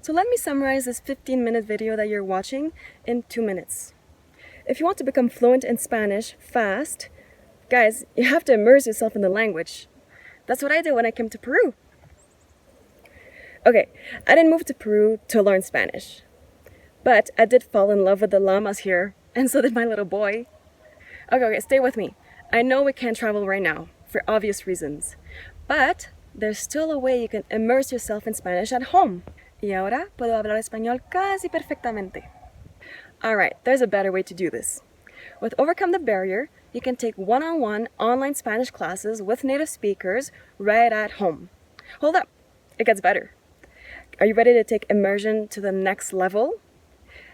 So let me summarize this 15-minute video that you're watching in 2 minutes. If you want to become fluent in Spanish fast, guys, you have to immerse yourself in the language. That's what I did when I came to Peru. Okay, I didn't move to Peru to learn Spanish, but I did fall in love with the llamas here, and so did my little boy. Okay, stay with me. I know we can't travel right now, for obvious reasons, but there's still a way you can immerse yourself in Spanish at home. Y ahora puedo hablar español casi perfectamente. Alright, there's a better way to do this. With Overcome the Barrier, you can take one-on-one online Spanish classes with native speakers right at home. Hold up, it gets better. Are you ready to take immersion to the next level?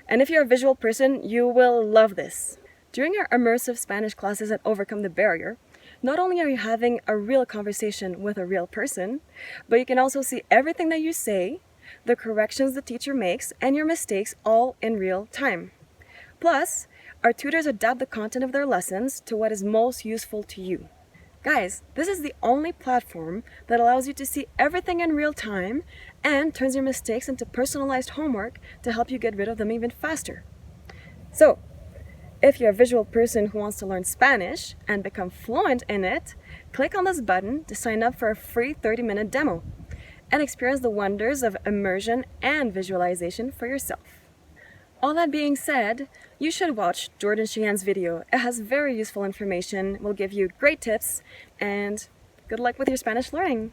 And if you're a visual person, you will love this. During our immersive Spanish classes at Overcome the Barrier, not only are you having a real conversation with a real person, but you can also see everything that you say, the corrections the teacher makes, and your mistakes all in real time. Plus, our tutors adapt the content of their lessons to what is most useful to you. Guys, this is the only platform that allows you to see everything in real time and turns your mistakes into personalized homework to help you get rid of them even faster. So, if you're a visual person who wants to learn Spanish and become fluent in it, click on this button to sign up for a free 30-minute demo and experience the wonders of immersion and visualization for yourself. All that being said, you should watch Jordan Cheyenne's video. It has very useful information, will give you great tips, and good luck with your Spanish learning!